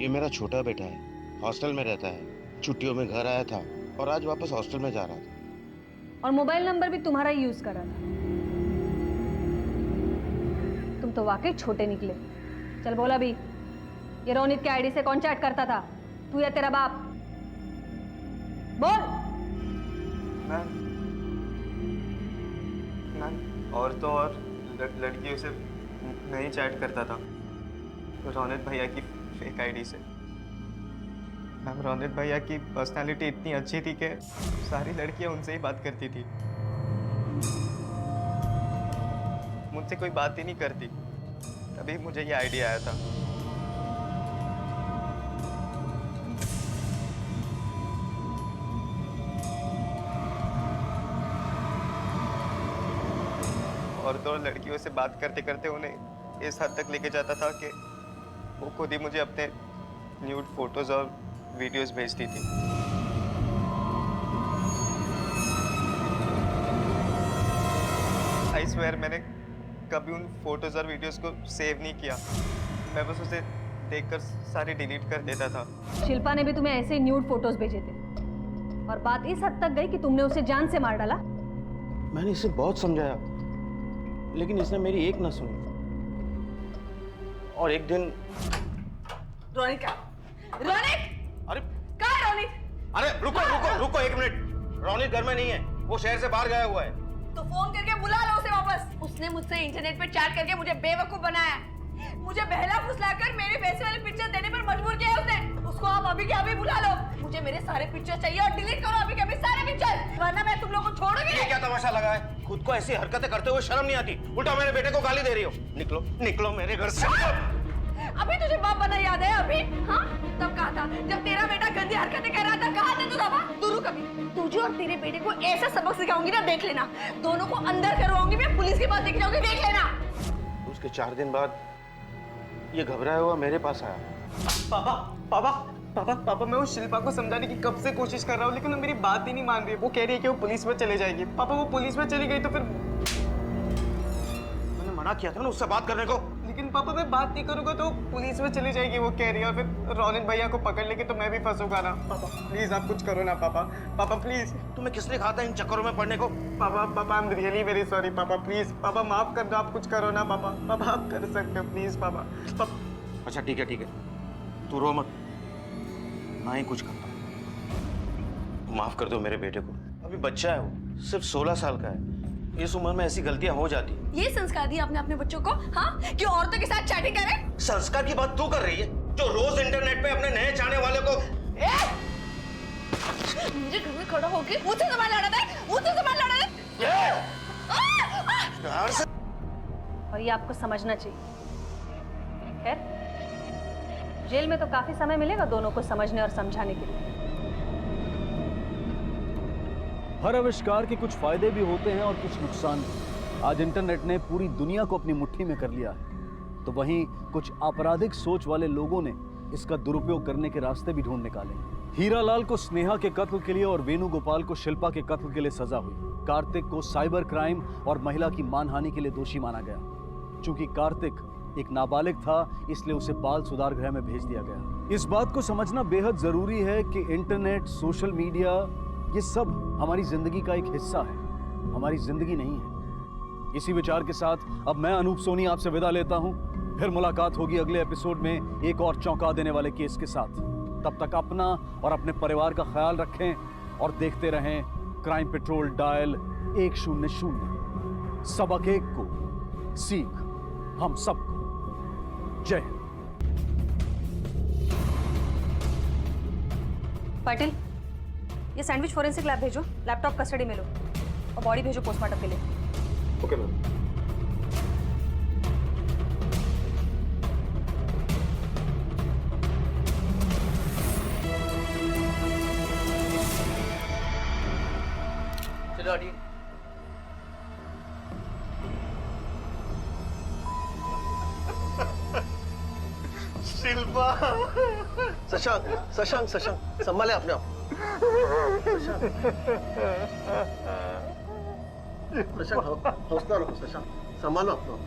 ये मेरा छोटा बेटा है, हॉस्टल में रहता है। छुट्टियों में घर आया था और आज वापस हॉस्टल में जा रहा था। और मोबाइल नंबर भी तुम्हारा ही यूज कर रहा था। तुम तो वाकई छोटे निकले। चल बोला भी, ये रोनित के आईडी से कौन चैट करता था, तू या तेरा बाप? बोल। मैम और तो और लड़कियों से नहीं चैट करता था, रोनित भैया की फेक आईडी से। मैम रोनित भैया की पर्सनालिटी इतनी अच्छी थी कि सारी लड़कियां उनसे ही बात करती थी, मुझसे कोई बात ही नहीं करती। तभी मुझे ये आइडिया आया था। और तो और लड़कियों से बात करते करते उन्हें इस हद तक लेके जाता था कि वो खुद ही मुझे अपने न्यूड फोटोज और वीडियोस भेजती थी। आई स्वेयर मैंने कभी उन फोटोज और वीडियोस को सेव नहीं किया। मैं बस उसे देखकर सारे डिलीट कर देता था। शिल्पा ने भी तुम्हें ऐसे न्यूड फोटोज भेजे थे और बात इस हद तक गई कि तुमने उसे जान से मार डाला। मैंने इसे बहुत समझाया, लेकिन इसने मेरी एक ना सुनी। और एक दिन रोनित का रोनित, अरे कहाँ है रोनित? अरे रुको रुको रुको, एक मिनट। रोनित घर में नहीं है, वो शहर से बाहर गया हुआ है। तो फोन करके बुला लो उसे वापस। उसने मुझसे इंटरनेट पे चैट करके मुझे बेवकूफ बनाया, मुझे बहला फुसलाकर मेरे पैसे वाले पिक्चर देने पर मजबूर किया उसने। उसको आप अभी के अभी बुला लो। मुझे मेरे सारे पिक्चर चाहिए और डिलीट करो अभी के अभी सारे पिक्चर, वरना मैं तुम लोगों को छोड़ूंगी। ये क्या तमाशा लगा है? खुद को ऐसी हरकतें करते हुए शर्म नहीं आती? उल्टा मेरे बेटे को गाली दे रही हो। निकलो निकलो मेरे घर से। अभी तुझे बाप बना याद है अभी? हाँ तब कहा था जब तेरा बेटा गंदी हरकतें कर रहा था, कहा था तू दबा दूर कभी। तुझे और तेरे बेटे को ऐसा सबक सिखाऊंगी ना, देख लेना। दोनों को अंदर करवाऊंगी मैं, पुलिस के पास लेके जाऊंगी, देख लेना। उसके 4 दिन बाद ये घबराया हुआ मेरे पास आया। पापा पापा पापा पापा मैं उस शिल्पा को समझाने की कब से कोशिश कर रहा हूँ, लेकिन वो मेरी बात ही नहीं मान रही है। वो कह रही है कि वो पुलिस में चले जाएगी। पापा वो पुलिस में चली गई तो फिर मैंने मना किया था ना उससे बात करने को। लेकिन पापा मैं बात नहीं करूंगा तो पुलिस में चली जाएगी वो कह रही है, और फिर रोनित भैया को पकड़ लेके तो मैं भी फंसूंगा ना। पापा प्लीज आप कुछ करो ना पापा। पापा प्लीज। तुम्हें किसने कहा था इन चक्करों में पड़ने को? पापा पापा I am really very sorry पापा, प्लीज पापा माफ कर दो, आप कुछ करो ना पापा। पापा आप कर सकते हो प्लीज पापा। अच्छा ठीक है तू रो मत, ना ही कुछ करता। माफ कर दो मेरे बेटे को, अभी बच्चा है वो, सिर्फ 16 साल का है। इस उम्र में ऐसी गलतियां हो जाती। ये संस्कार दिया आपने अपने बच्चों को, हाँ, कि औरतों के साथ चैटिंग करें? संस्कार की बात तू कर रही है, जो रोज इंटरनेट पे अपने नए चाहने वाले को। मेरे घर में खड़ा होके मुझसे ज़बान लड़ा था, मुझसे ज़बान लड़ा था। और ये आपको समझना चाहिए। खैर, जेल में तो काफी समय मिलेगा दोनों को समझने और समझाने के लिए। हर आविष्कार के कुछ फायदे भी होते हैं और कुछ नुकसान भी। आज इंटरनेट ने पूरी दुनिया को अपनी मुट्ठी में कर लिया है, तो वहीं कुछ आपराधिक सोच वाले लोगों ने इसका दुरुपयोग करने के रास्ते भी ढूंढ निकाले। हीरालाल को स्नेहा के कत्ल के लिए और वेणुगोपाल को शिल्पा के कत्ल के लिए सजा हुई। कार्तिक को साइबर क्राइम और महिला की मानहानि के लिए दोषी माना गया। चूंकि कार्तिक एक नाबालिग था, इसलिए उसे बाल सुधार गृह में भेज दिया गया। इस बात को समझना बेहद जरूरी है कि इंटरनेट, सोशल मीडिया, ये सब हमारी जिंदगी का एक हिस्सा है, हमारी जिंदगी नहीं है। इसी विचार के साथ अब मैं अनूप सोनी आपसे विदा लेता हूं। फिर मुलाकात होगी अगले एपिसोड में एक और चौंका देने वाले केस के साथ। तब तक अपना और अपने परिवार का ख्याल रखें और देखते रहें क्राइम पेट्रोल डायल 100। सबक एक को, सीख हम सबको। जय हिंद। पाटिल, ये सैंडविच फोरेंसिक लैब भेजो, लैपटॉप कस्टडी में लो और बॉडी भेजो पोस्टमार्टम के लिए। Okay ma'am. चलो हटिए। शिल्पा। शशांक शशांक शशांक संभाले अपने आप। शशांक हौसला रखो शशांक, संभालो अपना आप।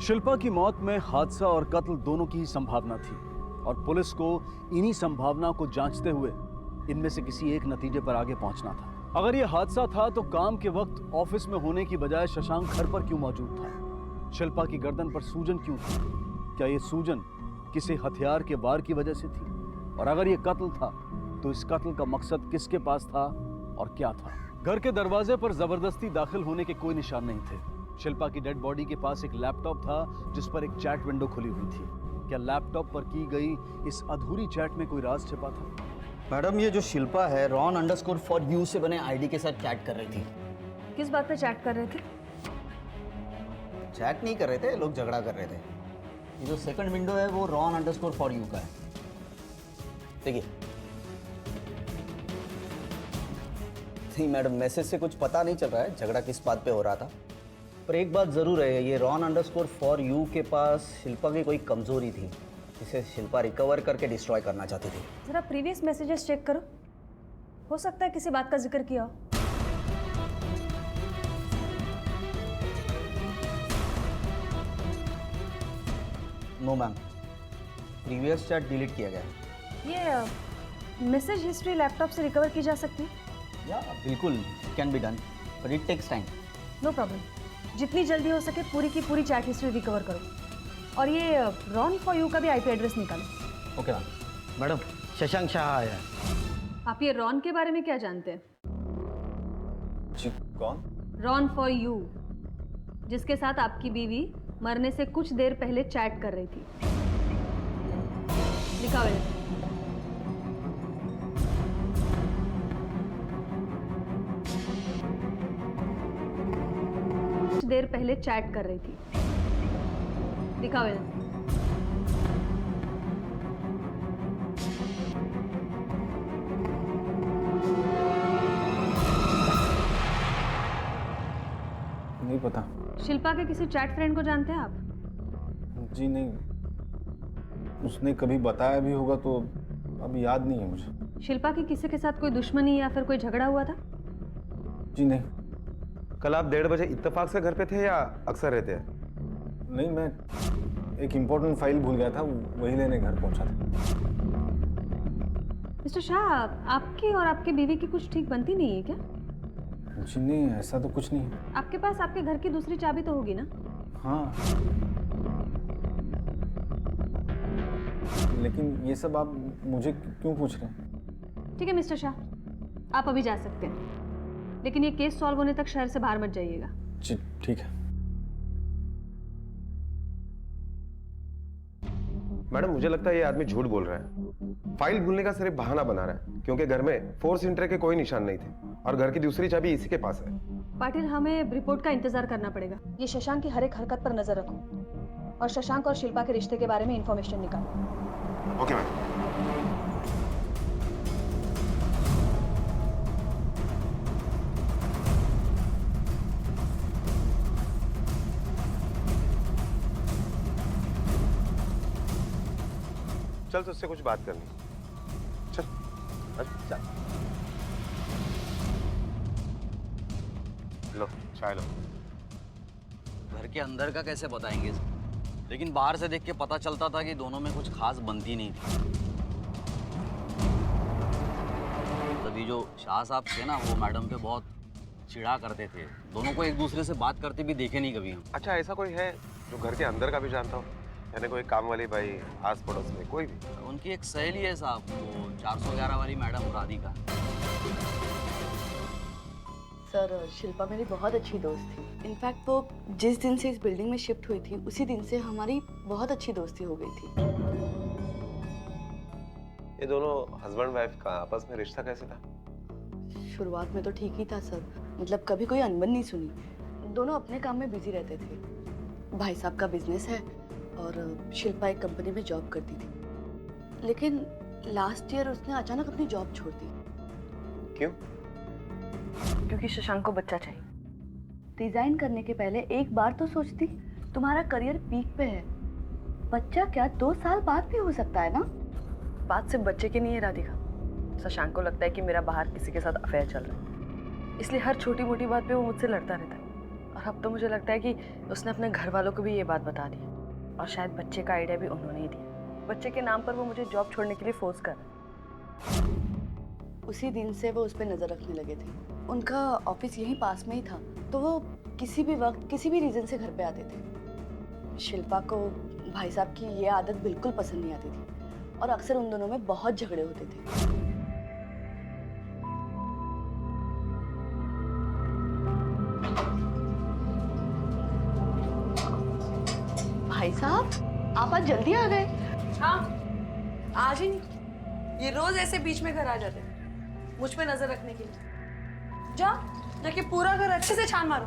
शिल्पा की मौत में हादसा और कत्ल दोनों की ही संभावना थी और पुलिस को इन्हीं संभावना को जांचते हुए इनमें से किसी एक नतीजे पर आगे पहुंचना था। अगर यह हादसा था तो काम के वक्त ऑफिस में होने की बजाय शशांक घर पर क्यों मौजूद था? शिल्पा की गर्दन पर सूजन क्यों थी? क्या यह सूजन किसी हथियार के वार की वजह से थी? और अगर यह कत्ल था तो इस कत्ल का मकसद किसके पास था और क्या था? घर के दरवाजे पर जबरदस्ती दाखिल होने के कोई निशान नहीं थे। शिल्पा की डेड बॉडी के पास एक लैपटॉप था जिस पर एक चैट विंडो खुली हुई थी। क्या लैपटॉप पर की गई इस अधूरी चैट में कोई राज छिपा था? मैडम, ये जो शिल्पा है ron_for_you से बने आईडी के साथ चैट कर रही थी। किस बात पे चैट कर रहे थे? चैट नहीं कर रहे थे, लोग झगड़ा कर रहे थे। ये जो सेकंड विंडो है वो ron_for_you का है। देखिए। नहीं मैडम, मैसेज से कुछ पता नहीं चल रहा है झगड़ा किस बात पे हो रहा था, पर एक बात ज़रूर है, ये ron_for_you के पास शिल्पा की कोई कमज़ोरी थी जिसे शिल्पा रिकवर करके डिस्ट्रॉय करना चाहती थी। जरा प्रीवियस मैसेजेस चेक करो, हो सकता है किसी बात का जिक्र किया हो। No ma'am, previous chat delete किया गया है। ये मैसेज हिस्ट्री लैपटॉप से रिकवर की जा सकती है? या बिल्कुल, can be done, but it takes time. No problem, जितनी जल्दी हो सके पूरी की पूरी चैट हिस्ट्री रिकवर करो। और ये ron_for_you का भी आईपी एड्रेस निकालो। Okay ma'am. Madam, Shashank Shah आया है। आप ये रॉन के बारे में क्या जानते हैं? जी कौन? ron_for_you, जिसके साथ आपकी बीवी मरने से कुछ देर पहले चैट कर रही थी। लिखा हुआ है। कुछ देर पहले चैट कर रही थी। लिखा हुआ है। नहीं पता। शिल्पा के किसी चैट फ्रेंड को जानते हैं आप? जी नहीं, उसने कभी बताया भी होगा तो अभी याद नहीं है मुझे। शिल्पा की किसी के साथ कोई दुश्मनी या फिर कोई झगड़ा हुआ था? जी नहीं। कल आप 1:30 बजे इत्तेफाक से घर पे थे या अक्सर रहते हैं? नहीं, मैं एक इम्पोर्टेंट फाइल भूल गया था, वही लेने घर पहुंचा था। मिस्टर शाह, आपकी और आपके बीवी की कुछ ठीक बनती नहीं है क्या? जी नहीं, ऐसा तो कुछ नहीं है। आपके पास आपके घर की दूसरी चाबी तो होगी ना? हाँ, लेकिन ये सब आप मुझे क्यों पूछ रहे हैं? ठीक है मिस्टर शाह, आप अभी जा सकते हैं, लेकिन ये केस सॉल्व होने तक शहर से बाहर मत जाइएगा। जी ठीक है। मैडम, मुझे लगता है ये आदमी झूठ बोल रहा है। फाइल भूलने का सिर्फ बहाना बना रहा है, क्योंकि घर में फोर्स एंट्री के कोई निशान नहीं थे और घर की दूसरी चाबी इसी के पास है। पाटिल, हमें रिपोर्ट का इंतजार करना पड़ेगा। ये शशांक की हर एक हरकत पर नजर रखो और शशांक और शिल्पा के रिश्ते के बारे में इंफॉर्मेशन निकालो। Okay ma'am. चल, तो उससे कुछ बात करनी। चल चल। लो चाय लो। घर के अंदर का कैसे बताएंगे, लेकिन बाहर से देख के पता चलता था कि दोनों में कुछ खास बनती नहीं थी। तभी जो शाह साहब थे ना, वो मैडम पे बहुत चिढ़ा करते थे। दोनों को एक दूसरे से बात करते भी देखे नहीं कभी हम। अच्छा, ऐसा कोई है जो घर के अंदर का भी जानता हो? यानी कोई काम वाली भाई, आस पड़ोस में कोई भी? उनकी एक सहेली है साहब, वो 411 वाली मैडम राधिका। सर, शिल्पा मेरी बहुत अच्छी दोस्त थी। इनफैक्ट वो जिस दिन से इस बिल्डिंग में शिफ्ट हुई थी उसी दिन से हमारी बहुत अच्छी दोस्ती हो गई थी। ये दोनों हस्बैंड वाइफ का आपस में रिश्ता कैसे था? शुरुआत में तो ठीक ही था सर, मतलब कभी कोई अनबन नहीं सुनी। दोनों अपने काम में बिजी रहते थे। भाई साहब का बिजनेस है और शिल्पा एक कंपनी में जॉब करती थी, लेकिन लास्ट ईयर उसने अचानक अपनी जॉब छोड़ दी। क्यों? क्योंकि शशांक को बच्चा चाहिए। रिजाइन करने के पहले एक बार तो सोचती, तुम्हारा करियर पीक पे है, बच्चा क्या 2 साल बाद भी हो सकता है ना। बात सिर्फ बच्चे की नहीं है राधिका, शशांक को लगता है कि मेरा बाहर किसी के साथ अफेयर चल रहा है, इसलिए हर छोटी मोटी बात पे वो मुझसे लड़ता रहता है। अब तो मुझे लगता है कि उसने अपने घर वालों को भी ये बात बता दी और शायद बच्चे का आइडिया भी उन्होंने ही दिया। बच्चे के नाम पर वो मुझे जॉब छोड़ने के लिए फोर्स कर रहे। उसी दिन से वो उस पर नज़र रखने लगे थे। उनका ऑफिस यहीं पास में ही था, तो वो किसी भी वक्त किसी भी रीज़न से घर पे आते थे। शिल्पा को भाई साहब की ये आदत बिल्कुल पसंद नहीं आती थी और अक्सर उन दोनों में बहुत झगड़े होते थे। भाई साहब, आप आज जल्दी आ गए। हाँ, आज ही नहीं, ये रोज ऐसे बीच में घर आ जाते हैं मुझ पे नजर रखने के लिए। जाके पूरा घर अच्छे से छान मारो,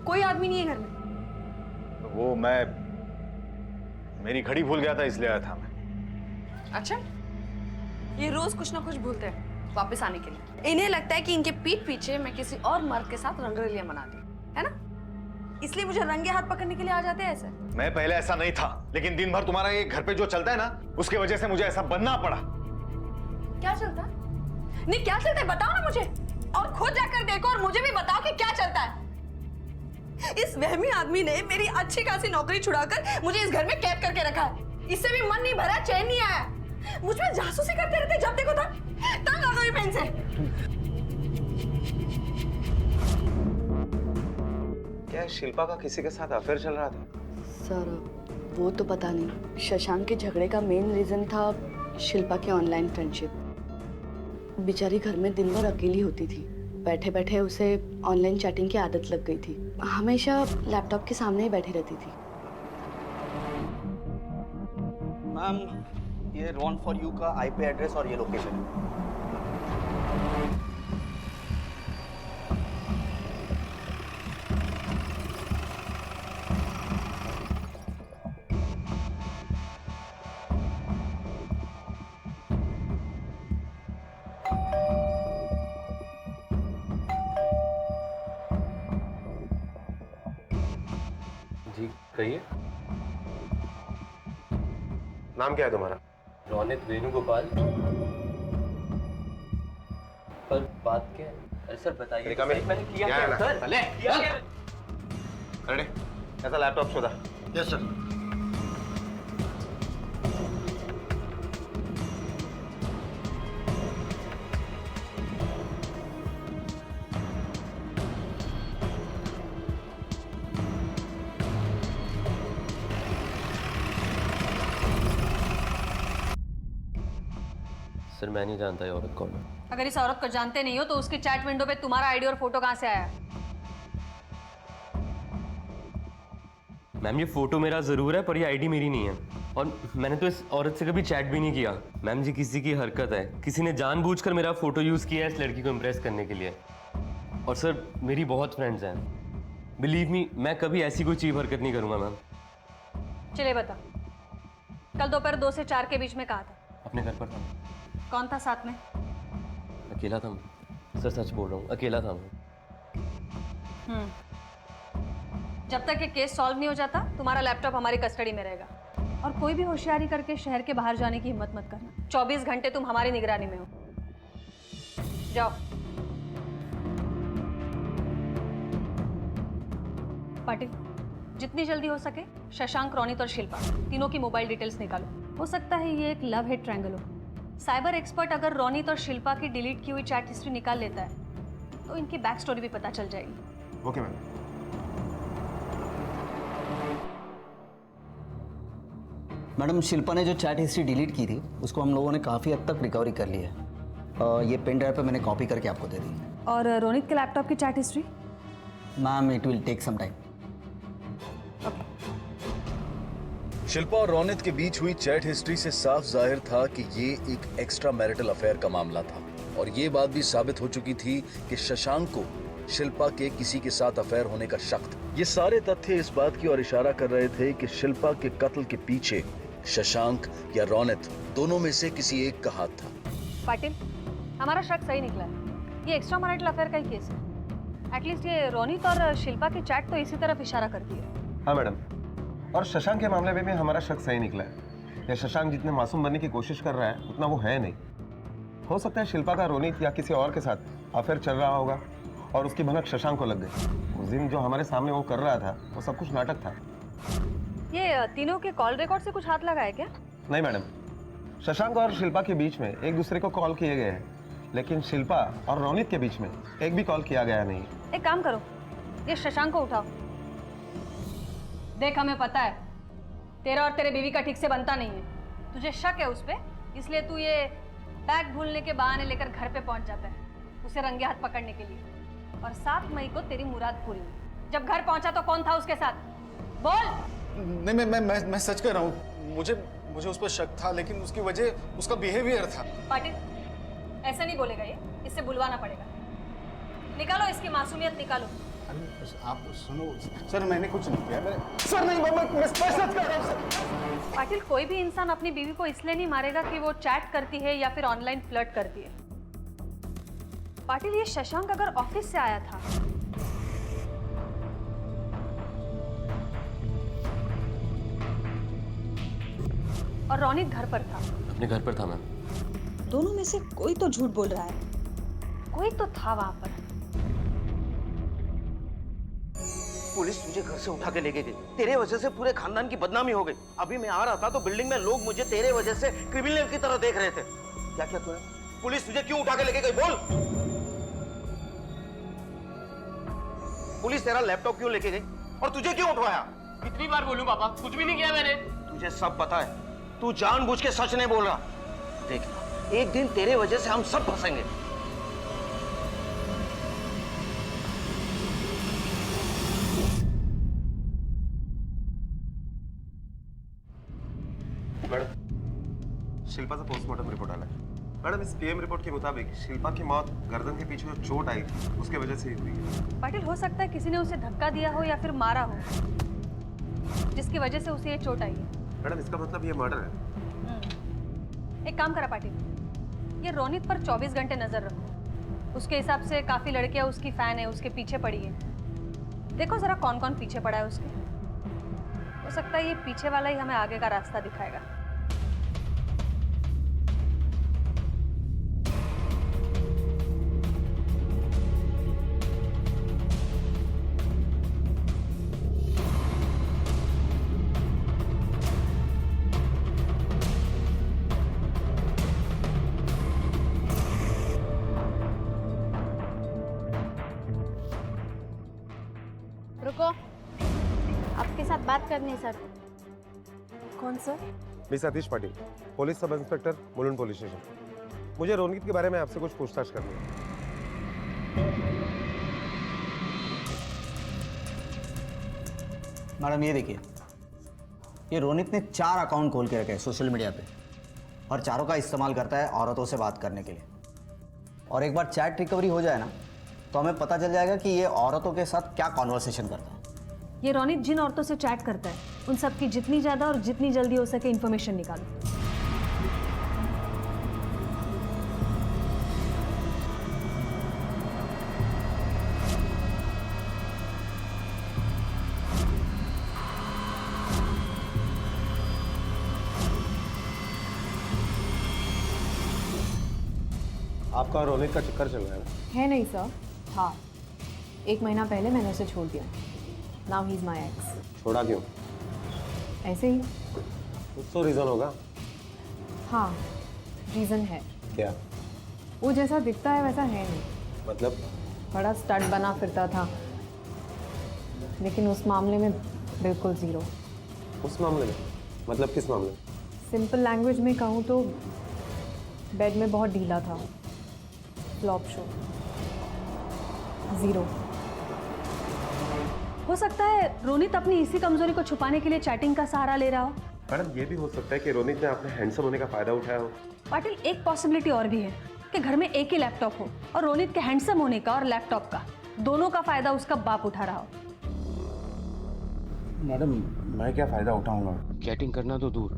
कोई आदमी नहीं है घर में। वो मेरी घड़ी भूल गया था इसलिए आया था मैं। अच्छा, ये रोज कुछ ना कुछ भूलते हैं वापस आने के लिए। इन्हें लगता है कि इनके पीठ पीछे मैं किसी और मर्द के साथ रंगरलियां मनाती हूँ, है ना? इसलिए मुझे रंगे हाथ पकड़ने के लिए आ जाते हैं ऐसे। मैं पहले ऐसा नहीं था, लेकिन दिन भर तुम्हारा ये घर पे जो चलता है ना, उसकी वजह से मुझे ऐसा बनना पड़ा। क्या चलता है? नहीं, क्या चलता है बताओ ना मुझे, और खुद जाकर देखो और मुझे भी बताओ कि क्या चलता है। इस वहमी आदमी ने मेरी अच्छी खासी नौकरी छुड़ाकर मुझे इस घर में कैद करके रखा है। इससे भी मन नहीं भरा, चैन नहीं आया। मुझ में जासूसी करते रहते, जब देखो तंग आ गई मैं इनसे। क्या शिल्पा का किसी के साथ अफेयर चल रहा था? सर, वो तो पता नहीं। शशांक के झगड़े का मेन रीजन था शिल्पा के ऑनलाइन फ्रेंडशिप। बेचारी घर में दिन भर अकेली होती थी। बैठे बैठे उसे ऑनलाइन चैटिंग की आदत लग गई थी। हमेशा लैपटॉप के सामने ही बैठी रहती थी। मैम, ये रॉन फॉर यू का आईपी एड्रेस और ये लोकेशन है। जी कहिए। नाम क्या है तुम्हारा? रौनित वेणुगोपाल। पर बात क्या है सर, बताइए। मैंने किया क्या सर? किया क्या? अरे ऐसा लैपटॉप शोधा। Yes sir. सर मैं नहीं जानता ये औरत कौन है। अगर इस औरत को जानते नहीं हो तो उसकी चैट विंडो पे तुम्हारा आईडी और फोटो कहाँ से आया? मैम ये फोटो मेरा जरूर है, पर ये आईडी मेरी नहीं है। और मैंने तो इस औरत से कभी चैट भी नहीं किया। मैम जी किसी की हरकत है, किसी ने जानबूझकर मेरा फोटो यूज किया है इस लड़की को इम्प्रेस करने के लिए। और सर मेरी बहुत फ्रेंड्स हैं, बिलीव मी, मैं कभी ऐसी कोई चीज हरकत नहीं करूंगा मैम। चले बता, कल दोपहर 2 से 4 के बीच में कहा था? अपने घर पर था। कौन था साथ में? अकेला था मैं। सर सच बोल रहा हूँ, अकेला था मैं। जब तक ये केस सॉल्व नहीं हो जाता तुम्हारा लैपटॉप हमारी कस्टडी में रहेगा। और कोई भी होशियारी करके शहर के बाहर जाने की हिम्मत मत करना। 24 घंटे तुम हमारी निगरानी में हो। जाओ। पाटिल, जितनी जल्दी हो सके शशांक, रौनित और शिल्पा तीनों की मोबाइल डिटेल्स निकालो। हो सकता है ये एक लव हेट ट्रायंगल हो। साइबर एक्सपर्ट अगर रौनित और शिल्पा की डिलीट की हुई चैट हिस्ट्री निकाल लेता है तो इनकी बैक स्टोरी भी पता चल जाएगी। Okay ma'am. मैडम, शिल्पा ने जो चैट हिस्ट्री डिलीट की थी उसको हम लोगों ने काफ़ी हद तक रिकवरी कर ली है। ये पेन ड्राइव पे मैंने कॉपी करके आपको दे दी। और रौनित के लैपटॉप की chat history? Ma'am, it will take some time. Shilpa और रौनित के बीच हुई चैट हिस्ट्री से साफ जाहिर था कि ये एक एक्स्ट्रा मैरिटल अफेयर का मामला था। और ये बात भी साबित हो चुकी थी कि शशांक को शिल्पा के किसी के साथ अफेयर होने का शक था। ये सारे तथ्य इस बात की ओर इशारा कर रहे थे कि शिल्पा के कत्ल के पीछे शशांक या रौनित दोनों में से किसी एक का हाथ था। पाटिल, हमारा शक सही निकला है। ये एक्स्ट्रा मैरिटल अफेयर का ही केस है। एटलीस्ट ये रौनित और शिल्पा की चैट तो इसी तरफ इशारा करती है। हाँ मैडम, और शशांक के मामले में भी हमारा शक सही निकला है। या शशांक जितने मासूम बनने की कोशिश कर रहा है उतना वो है नहीं। हो सकता है शिल्पा का रौनित या किसी और के साथ अफेयर चल रहा होगा और उसकी भनक शशांक को लग गई। उस दिन जो हमारे सामने वो कर रहा था वो सब कुछ नाटक था। ये तीनों के कॉल रिकॉर्ड से कुछ हाथ लगा है क्या? नहीं मैडम, शशांक और शिल्पा के बीच में एक दूसरे को कॉल किए गए हैं, लेकिन शिल्पा और रोनित के बीच में एक भी कॉल किया गया नहीं। एक काम करो, ये शशांक को उठाओ। देख, हमें पता है तेरा और तेरे बीवी का ठीक से बनता नहीं है। तुझे शक है उस पे, इसलिए तू ये बैग भूलने के बहाने लेकर घर पे पहुंच जाता है उसे रंगे हाथ पकड़ने के लिए। और 7 मई को तेरी मुराद पूरी हुई। जब घर पहुंचा तो कौन था उसके साथ? बोल। नहीं, मैं सच कह रहा हूँ। मुझे उस पर शक था, लेकिन उसकी वजह उसका बिहेवियर था। पाटिल, ऐसा नहीं बोलेगा ये, इससे बुलवाना पड़ेगा। निकालो इसकी मासूमियत, निकालो। आप सुनो सर, मैंने कुछ नहीं किया। सर नहीं, मैं सच कर रहा हूँ सर। पाटिल, कोई भी इंसान अपनी बीवी को इसलिए नहीं मारेगा कि वो चैट करती है या फिर ऑनलाइन फ्लर्ट करती है। पाटिल, ये शशांक अगर ऑफिस से आया था और रोनित घर पर था। अपने घर पर था मैम। दोनों में से कोई तो झूठ बोल रहा है। कोई तो था वहां पर। पुलिस तुझे घर से उठा के लेके गई, तेरे वजह से पूरे खानदान की बदनामी हो गई। अभी मैं आ रहा था तो बिल्डिंग में लोग मुझे तेरे वजह से क्रिमिनल की तरह देख रहे थे। क्या क्या तूने? पुलिस तुझे क्यों उठा के लेके गई, बोल। पुलिस तेरा लैपटॉप क्यों लेके गई और तुझे क्यों उठवाया? कितनी बार बोलूं पापा, कुछ भी नहीं किया मैंने। तुझे सब पता है, तू जानबूझ के सच नहीं बोल रहा। देखना, एक दिन तेरे वजह से हम सब फंसेंगे। मैडम, शिल्पा से पोस्टमार्टम रिपोर्ट आना है। मैडम, इस पीएम रिपोर्ट के मुताबिक शिल्पा की मौत गर्दन के पीछे जो चोट आई थी उसके वजह से ही हुई है। पाटिल, हो सकता है किसी ने उसे धक्का दिया हो या फिर मारा हो, जिसकी वजह से उसे ये चोट आई है। मैडम, इसका मतलब ये मर्डर है। एक काम करा पाटिल, ये रोनित पर 24 घंटे नजर रखो। उसके हिसाब से काफी लड़कियां उसकी फैन है, उसके पीछे पड़ी है। देखो जरा कौन कौन पीछे पड़ा है उसके। हो सकता है ये पीछे वाला ही हमें आगे का रास्ता दिखाएगा। रुको, आपके साथ बात करनी है सर। कौन सर? मैं Satish Patil, police sub inspector, Mulund police station. मुझे रोनित के बारे में आपसे कुछ पूछताछ करनी है। मैडम ये देखिए, ये रोनित ने 4 अकाउंट खोल के रखे हैं सोशल मीडिया पे, और चारों का इस्तेमाल करता है औरतों से बात करने के लिए। और एक बार चैट रिकवरी हो जाए ना, तो हमें पता चल जाएगा कि ये औरतों के साथ क्या कॉन्वर्सेशन करता है। ये रोनित जिन औरतों से चैट करता है उन सब की जितनी ज्यादा और जितनी जल्दी हो सके इन्फॉर्मेशन निकालो। आपका रोनित का चक्कर चल रहा है ना? है नहीं सर। हाँ, 1 महीना पहले मैंने उसे छोड़ दिया। Now he is my x. छोड़ा क्यों? ऐसे ही। कुछ तो रीजन होगा। हाँ, रीज़न है। क्या? वो जैसा दिखता है वैसा है नहीं। मतलब? बड़ा स्टड बना फिरता था, लेकिन उस मामले में बिल्कुल ज़ीरो। उस मामले में? मतलब किस मामले में? सिंपल लैंग्वेज में कहूँ तो बेड में बहुत ढीला था। Flop show, zero. हो सकता है रोनित अपनी इसी कमजोरी को छुपाने के लिए चैटिंग का सहारा ले रहा हो। मैडम, ये भी हो सकता है कि रोनित ने अपने हैंडसम होने का फायदा उठाया हो। पाटिल, एक पॉसिबिलिटी और भी है कि घर में एक ही लैपटॉप हो और रोनित के हैंडसम होने का और लैपटॉप का दोनों का फायदा उसका बाप उठा रहा हो। मैडम, मैं क्या फायदा उठाऊंगा? चैटिंग करना तो दूर,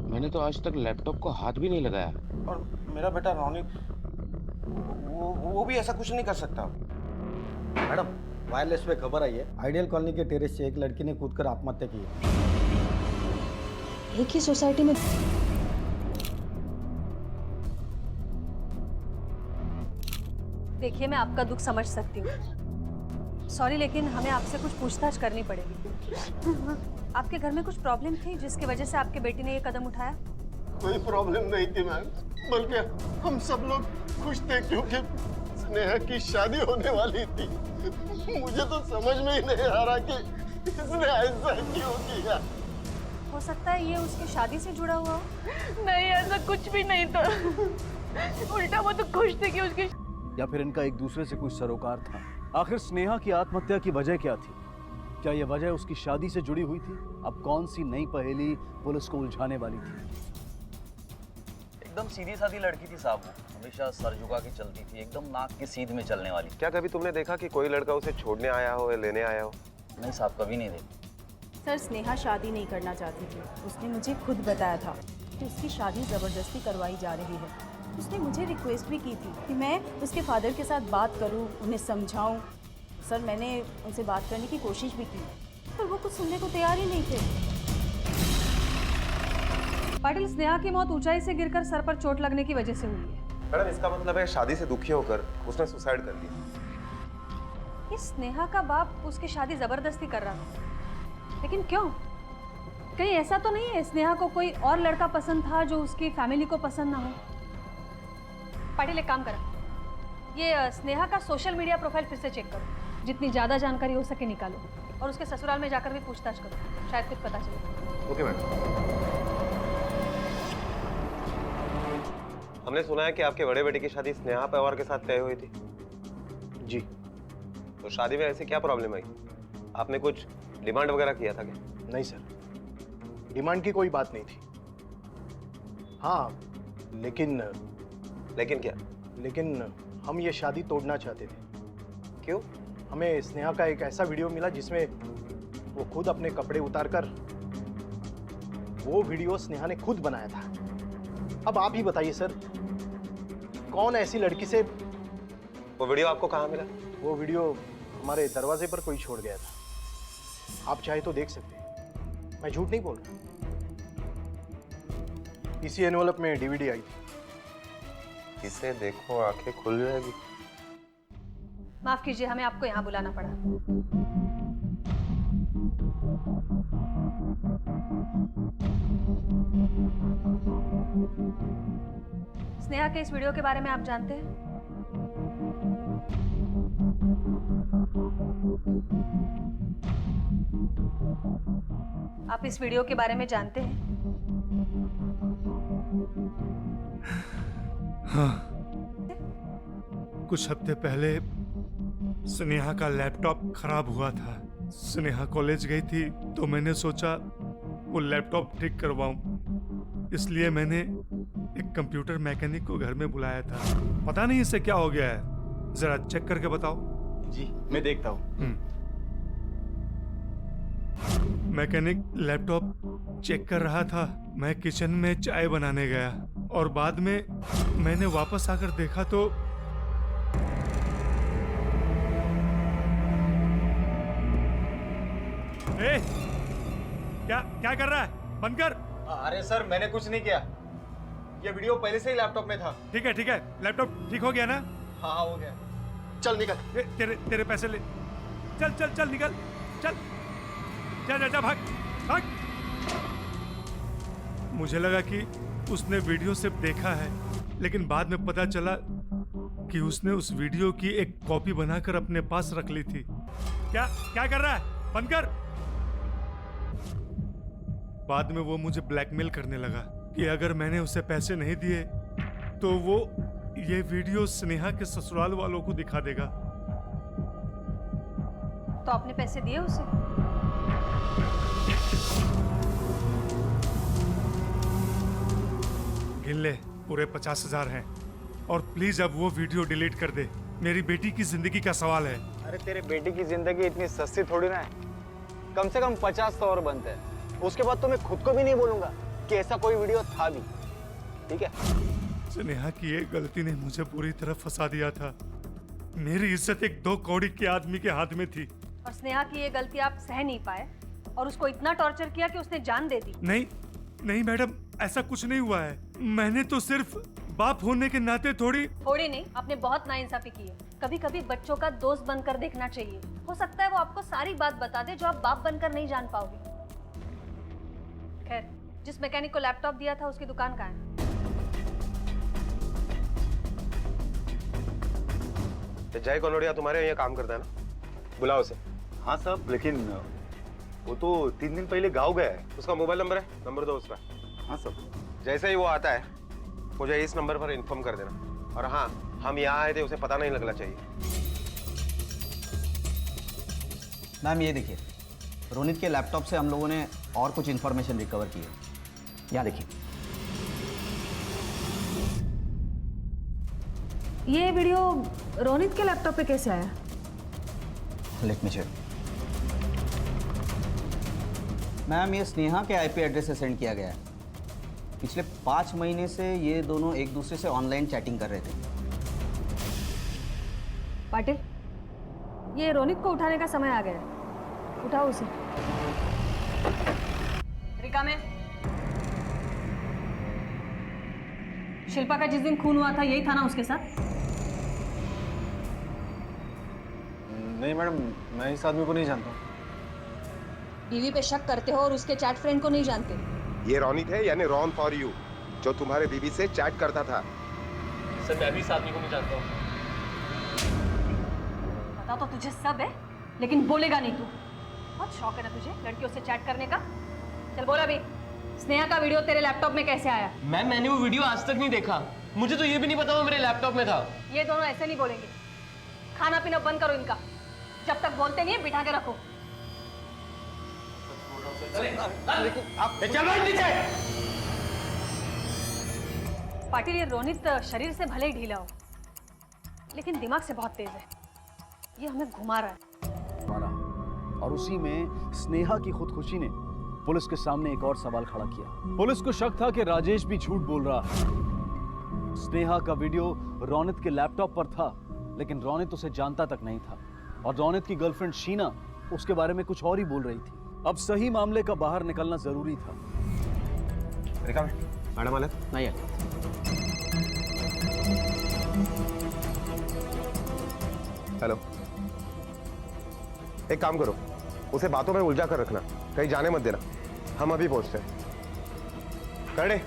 मैंने तो आज तक लैपटॉप को हाथ भी नहीं लगाया। और मेरा बेटा रोनित वो भी ऐसा कुछ नहीं कर सकता। मैडम, वायरलेस पे खबर आई है, आइडियल कॉलोनी के टेरेस से एक लड़की ने कूदकर आत्महत्या की है। एक ही सोसाइटी में देखिए, मैं आपका दुख समझ सकती हूँ, सॉरी, लेकिन हमें आपसे कुछ पूछताछ करनी पड़ेगी। आपके घर में कुछ प्रॉब्लम थी जिसकी वजह से आपके बेटी ने ये कदम उठाया? कोई प्रॉब्लम नहीं थी मैम, बल्कि हम सब लोग खुश थे क्योंकि स्नेहा की शादी होने वाली थी। मुझे तो समझ में ही नहीं आ रहा कि इसने ऐसा क्यों किया। हो सकता है ये उसकी शादी से जुड़ा हुआ हो। नहीं, ऐसा कुछ भी नहीं था। उल्टा वो तो खुश थे कि उसकी या फिर इनका एक दूसरे से कोई सरोकार था? आखिर स्नेहा की आत्महत्या की वजह क्या थी? क्या यह वजह उसकी शादी से जुड़ी हुई थी? अब कौन सी नई पहेली पुलिस को उलझाने वाली थी? एकदम सीधी सादी लड़की थी साहब, वो हमेशा सर झुका के चलती थी, एकदम नाक की सीध में चलने वाली। क्या कभी तुमने देखा कि कोई लड़का उसे छोड़ने आया हो या लेने आया हो? नहीं साहब, कभी नहीं देखी। सर, स्नेहा शादी नहीं करना चाहती थी। उसने मुझे खुद बताया था कि उसकी शादी ज़बरदस्ती करवाई जा रही है। उसने मुझे रिक्वेस्ट भी की थी कि मैं उसके फादर के साथ बात करूं, उन्हें समझाऊं। सर, मैंने उनसे बात करने की कोशिश भी की, पर वो कुछ सुनने को तैयार ही नहीं थे। पाटिल, स्नेहा की मौत ऊंचाई से गिरकर सर पर चोट लगने की वजह से हुई है। मैडम, इसका मतलब है शादी से दुखी होकर उसने सुसाइड कर लिया। इस स्नेहा का बाप उसकी शादी जबरदस्ती कर रहा था, लेकिन क्यों? कहीं ऐसा तो नहीं है स्नेहा को कोई और लड़का पसंद था जो उसकी फैमिली को पसंद ना हो? पाटिल, एक काम करो, ये स्नेहा का सोशल मीडिया प्रोफाइल फिर से चेक करो, जितनी ज़्यादा जानकारी हो सके निकालो, और उसके ससुराल में जाकर भी पूछताछ करो, शायद कुछ पता चले। Okay madam. हमने सुना है कि आपके बड़े बेटे की शादी स्नेहा पवार के साथ तय हुई थी। जी। तो शादी में ऐसी क्या प्रॉब्लम आई? आपने कुछ डिमांड वगैरह किया था क्या? नहीं सर, डिमांड की कोई बात नहीं थी। हाँ, लेकिन क्या? लेकिन हम ये शादी तोड़ना चाहते थे। क्यों? हमें स्नेहा का एक ऐसा वीडियो मिला जिसमें वो खुद अपने कपड़े उतारकर, वो वीडियो स्नेहा ने खुद बनाया था। अब आप ही बताइए सर, कौन ऐसी लड़की से? वो वीडियो आपको कहाँ मिला? वो वीडियो हमारे दरवाजे पर कोई छोड़ गया था। आप चाहे तो देख सकते हैं, मैं झूठ नहीं बोल रहा। इसी एनवलप में डीवीडी आई थी। इसे देखो, आंखें खुल जाएगी। माफ कीजिए, हमें आपको यहाँ बुलाना पड़ा। स्नेहा के इस वीडियो के बारे में आप जानते हैं? आप इस वीडियो के बारे में जानते हैं? हाँ, कुछ हफ्ते पहले स्नेहा का लैपटॉप खराब हुआ था। स्नेहा कॉलेज गई थी तो मैंने सोचा वो लैपटॉप ठीक करवाऊं, इसलिए मैंने एक कंप्यूटर मैकेनिक को घर में बुलाया था। पता नहीं इसे क्या हो गया है, जरा चेक करके बताओ। जी, मैं देखता हूँ। मैकेनिक लैपटॉप चेक कर रहा था, मैं किचन में चाय बनाने गया और बाद में मैंने वापस आकर देखा तो ए, क्या कर रहा है? बंद कर। अरे सर, मैंने कुछ नहीं किया, ये वीडियो पहले से ही लैपटॉप में था। ठीक है, लैपटॉप ठीक हो गया ना? हाँ, हो गया। चल निकल। तेरे पैसे ले। चल निकल, चल जा भाग। मुझे लगा कि उसने वीडियो सिर्फ देखा है, लेकिन बाद में पता चला कि उसने उस वीडियो की एक कॉपी बनाकर अपने पास रख ली थी। क्या कर रहा है? बंद कर। बाद में वो मुझे ब्लैकमेल करने लगा कि अगर मैंने उसे पैसे नहीं दिए तो वो ये वीडियो स्नेहा के ससुराल वालों को दिखा देगा। तो आपने पैसे दिए उसे? गिन ले, पूरे 50,000 हैं। और प्लीज अब वो वीडियो डिलीट कर दे, मेरी बेटी की जिंदगी का सवाल है। अरे तेरे बेटी की जिंदगी इतनी सस्ती थोड़ी ना है, कम से कम 50 और बनते हैं। उसके बाद तो मैं खुद को भी नहीं बोलूंगा कि ऐसा कोई वीडियो था भी। ठीक है? स्नेहा की एक गलती ने मुझे पूरी तरह फंसा दिया था। मेरी इज्जत एक 2 कौड़ी के आदमी के हाथ में थी। और स्नेहा की ये गलती आप सह नहीं पाए और उसको इतना टॉर्चर किया कि उसने जान दे दी। नहीं मैडम, ऐसा कुछ नहीं हुआ है। मैंने तो सिर्फ बाप होने के नाते थोड़ी नहीं, आपने बहुत नाइंसाफी की है। कभी कभी बच्चों का दोस्त बनकर देखना चाहिए। हो सकता है वो आपको सारी बात बता दे जो आप बाप बनकर नहीं जान पाओगे। खैर, जिस मैकेनिक को लैपटॉप दिया था उसकी दुकान कहाँ है? जय कनोड़िया तुम्हारे यहाँ काम करता है ना, बुलाओ उसे। हाँ साहब, लेकिन वो तो 3 दिन पहले गाँव गया है। उसका मोबाइल नंबर है, नंबर दो उसका। हाँ साहब। जैसे ही वो आता है मुझे इस नंबर पर इन्फॉर्म कर देना। और हाँ, हम यहाँ आए थे, उसे पता नहीं लगना चाहिए। मैम ये देखिए, रोनित के लैपटॉप से हम लोगों ने और कुछ इन्फॉर्मेशन रिकवर की है। यहाँ देखिए, ये वीडियो रोनित के लैपटॉप पे कैसे आया? Let me check. मैम ये स्नेहा के आईपी एड्रेस से सेंड किया गया है। पिछले 5 महीने से ये दोनों एक दूसरे से ऑनलाइन चैटिंग कर रहे थे। पाटिल, ये रोनित को उठाने का समय आ गया है। उठाओ उसे। रिका में शिल्पा का जिस दिन खून हुआ था यही था ना उसके साथ? नहीं मैडम, मैं इस आदमी को नहीं जानता। बीवी पे शक करते हो और उसके चैट फ्रेंड को नहीं जानते? ये रोनित है, यानी रॉन फॉर यू, जो तुम्हारे बीवी से चैट करता था। सर मैं भी इस आदमी को नहीं जानता हूँ। पता तो तुझे सब है, लेकिन बोलेगा नहीं तू। बहुत शौक है ना तुझे लड़कियों से चैट करने का। चल बोला भी, स्नेहा का वीडियो तेरे लैपटॉप में कैसे आया? मैम मैंने वो वीडियो आज तक नहीं देखा। मुझे तो ये भी नहीं पता वो मेरे लैपटॉप में था। ये दोनों ऐसे नहीं बोलेंगे। खाना पीना बंद करो इनका। जब तक बोलते नहीं है बिठा के रखो। पाटिल, ये रोनित शरीर से भले ही ढीला हो, लेकिन दिमाग से बहुत तेज है। ये हमें घुमा रहा है। मारा। और उसी में स्नेहा की खुदकुशी ने पुलिस के सामने एक और सवाल खड़ा किया। पुलिस को शक था कि राजेश भी झूठ बोल रहा है। स्नेहा का वीडियो रोनित के लैपटॉप पर था, लेकिन रोनित उसे जानता तक नहीं था। और रोनित की गर्लफ्रेंड शीना उसके बारे में कुछ और ही बोल रही थी। अब सही मामले का बाहर निकलना जरूरी था। रिका मैडम आले? नहीं है। हेलो, एक काम करो, उसे बातों में उलझा कर रखना, कहीं जाने मत देना। हम अभी पहुंचते हैं। करडे,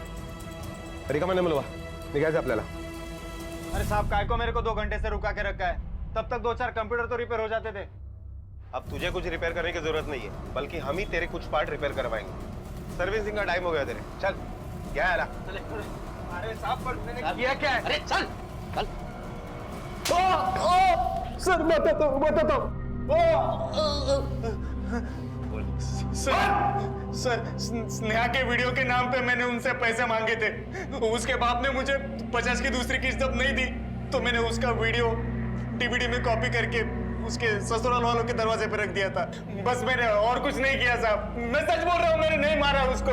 रिका मैंने मिलवा निघायचं आपल्याला। अरे साहब, काय को मेरे को 2 घंटे से रुका के रखा है? तब तक 2-4 कंप्यूटर तो रिपेयर हो जाते थे। अब तुझे कुछ रिपेयर करने की जरूरत नहीं है, बल्कि हम ही तेरे कुछ पार्ट रिपेयर करवाएंगे। सर्विसिंग का टाइम हो गया तेरे। चल क्या है? अरे साहब, पर मैंने किया क्या है? अरे चल चल। सर बताता हूँ। सर स्नेहा के वीडियो के नाम पे मैंने उनसे पैसे मांगे थे। उसके बाप ने मुझे 50 की दूसरी किस्त जब नहीं दी तो मैंने उसका वीडियो डीवीडी में कॉपी करके उसके ससुराल वालों के दरवाजे पे रख दिया था। बस मैंने और कुछ नहीं किया साहब। मैं सच बोल रहा हूँ, मैंने नहीं मारा उसको।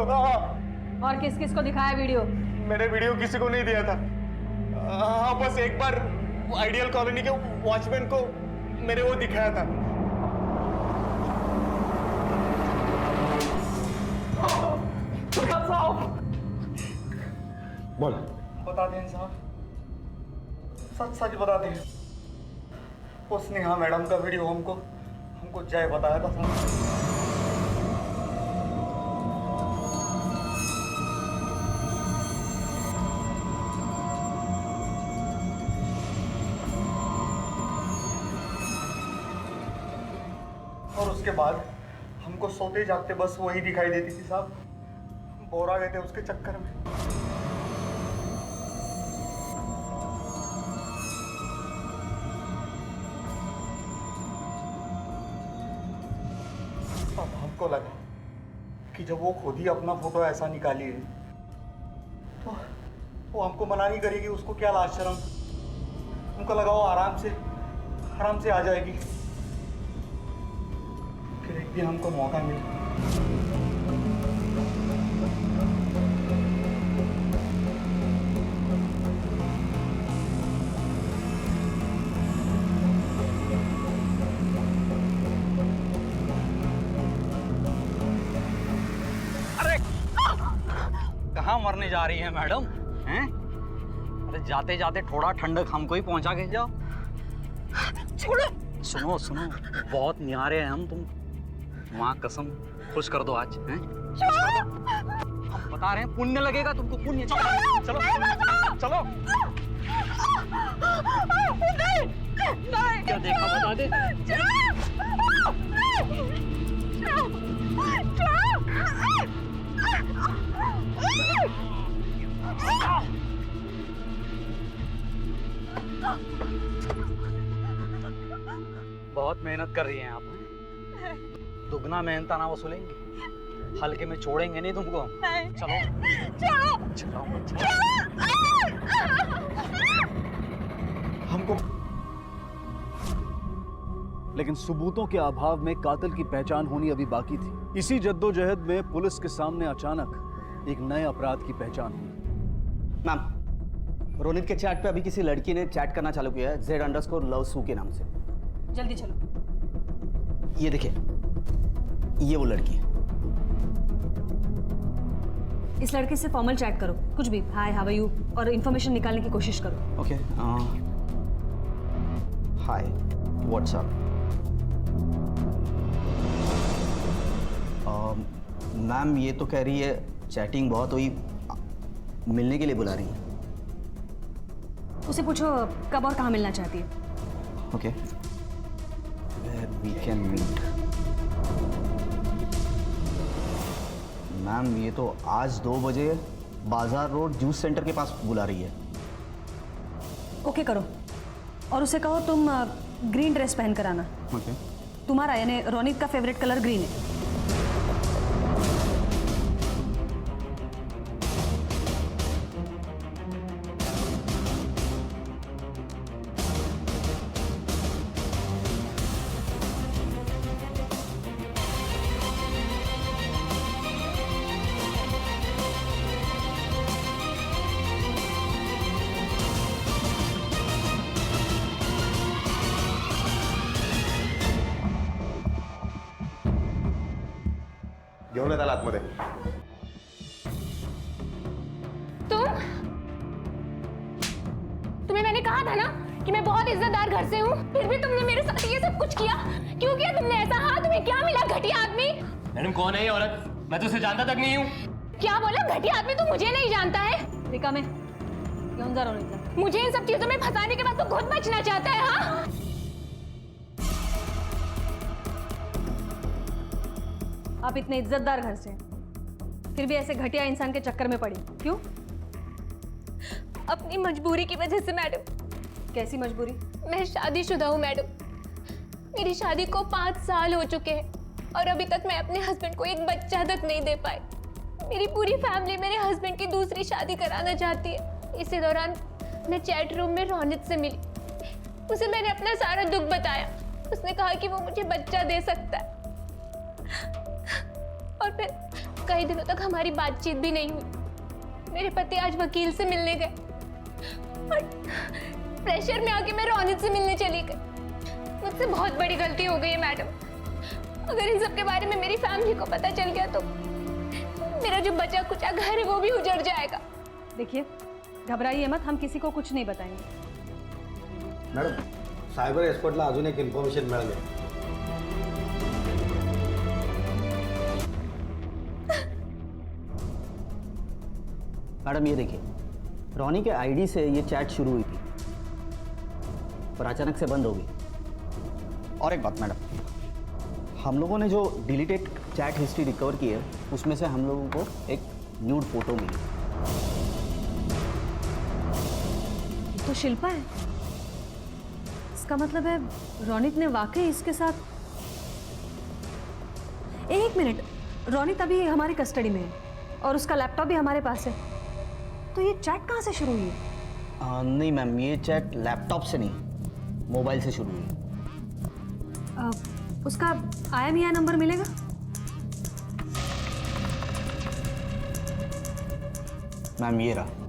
और किस किस को दिखाया वीडियो? मैंने वीडियो किसी को नहीं दिया था। हाँ, बस एक बार आइडियल कॉलोनी के वॉचमैन को मैंने वो दिखाया था। बोल। बता दें साहब, सच सच बता दें। वो स्नेहा मैडम का वीडियो हमको जय बताया था साहब। और उसके बाद हमको सोते जागते बस वही दिखाई देती थी साहब। बोर आ गए थे उसके चक्कर में। अब हमको लगा कि जब वो खुद ही अपना फोटो ऐसा निकाली है तो वो हमको मना नहीं करेगी। उसको क्या लाज शर्म। हमको लगा वो आराम से आ जाएगी। फिर एक दिन हमको मौका मिला। कहाँ मरने जा रही है मैडम? हैं? जाते जाते थोड़ा ठंडक हमको ही पहुंचा के जाओ। छोड़ो। सुनो सुनो, बहुत न्यारे हैं हम, तुम माँ कसम खुश कर दो आज हैं? हम बता रहे हैं पुण्य लगेगा तुमको, पुण्य। चलो चलो चलो। क्या देखा बता दे। बहुत मेहनत कर रही हैं आप, दुगना मेहनताना वसूलेंगे, हल्के में छोड़ेंगे नहीं तुमको हम। चलो चलो हमको। लेकिन सबूतों के अभाव में कातिल की पहचान होनी अभी बाकी थी। इसी जद्दोजहद में पुलिस के सामने अचानक एक नए अपराध की पहचान हुई। मैम, रोनित के चैट पे अभी किसी लड़की ने चैट करना चालू किया है Z_LoveSue के नाम से। जल्दी चलो। ये देखिए, ये वो लड़की है। इस लड़के से फॉर्मल चैट करो, कुछ भी, हाय हाउ आर यू, और इन्फॉर्मेशन निकालने की कोशिश करो। Okay, hi what's up. मैम ये तो कह रही है चैटिंग बहुत हुई, मिलने के लिए बुला रही है। उसे पूछो कब और कहाँ मिलना चाहती है। Okay, we can meet. Ma'am ये तो आज 2 बजे बाजार रोड जूस सेंटर के पास बुला रही है। ओके करो, और उसे कहो तुम ग्रीन ड्रेस पहन कर आना। ओके। तुम्हारा यानी रोनित का फेवरेट कलर ग्रीन है। घेऊन येताल आतमध्ये। तुम्हें मैंने कहा था ना कि मैं बहुत इज्जतदार घर से हूँ, फिर भी तुमने मेरे साथ ये सब कुछ किया। क्यों किया तुमने ऐसा? हाँ, तुम्हें क्या मिला घटिया आदमी? मैडम कौन है ये औरत? मैं तो उसे जानता तक नहीं हूँ। क्या बोला? घटिया आदमी तो मुझे नहीं जानता है। देखा मैं क्यों जा रोनित? मुझे इन सब चीजों में फंसाने के बाद तो खुद बचना चाहता है। हाँ, आप इतने इज्जतदार घर से फिर भी ऐसे घटिया इंसान के चक्कर में पड़ी क्यों? अपनी मजबूरी की वजह से मैडम। कैसी मजबूरी? मैं शादीशुदा हूँ मैडम। मेरी शादी को 5 साल हो चुके हैं और अभी तक मैं अपने हस्बैंड को एक बच्चा तक नहीं दे पाई। मेरी पूरी फैमिली मेरे हस्बैंड की दूसरी शादी कराना चाहती है। इसी दौरान मैं चैट रूम में रोनित से मिली। उसे मैंने अपना सारा दुख बताया। उसने कहा कि वो मुझे बच्चा दे सकता है, और फिर कई दिनों तक हमारी बातचीत भी नहीं हुई। मेरे पति आज वकील से मिलने गए और प्रेशर में आके मैं रोनित से मिलने चली गई। मुझसे बहुत बड़ी गलती हो गई है मैडम। अगर इन सब के बारे में मेरी फैमिली को पता चल गया तो मेरा जो बचा कुचा घर है वो भी उजड़ जाएगा। देखिए, घबराइए मत, हम किसी को कुछ नहीं बताएंगे। मॅडम, सायबर एक्सपर्टला अजून एक इन्फॉर्मेशन मिळाली। मैडम ये देखिए, रोनी के आईडी से ये चैट शुरू हुई थी पर अचानक से बंद हो गई। और एक बात मैडम, हम लोगों ने जो डिलीटेड चैट हिस्ट्री रिकवर की है उसमें से हम लोगों को एक न्यूड फोटो मिली। ये तो शिल्पा है। इसका मतलब है रोनित ने वाकई इसके साथ। एक मिनट, रोनित अभी हमारी कस्टडी में है और उसका लैपटॉप भी हमारे पास है, तो ये चैट कहाँ से शुरू हुई है? नहीं मैम, ये चैट लैपटॉप से नहीं, मोबाइल से शुरू हुई। उसका IMEI नंबर मिलेगा? मैम ये रहा।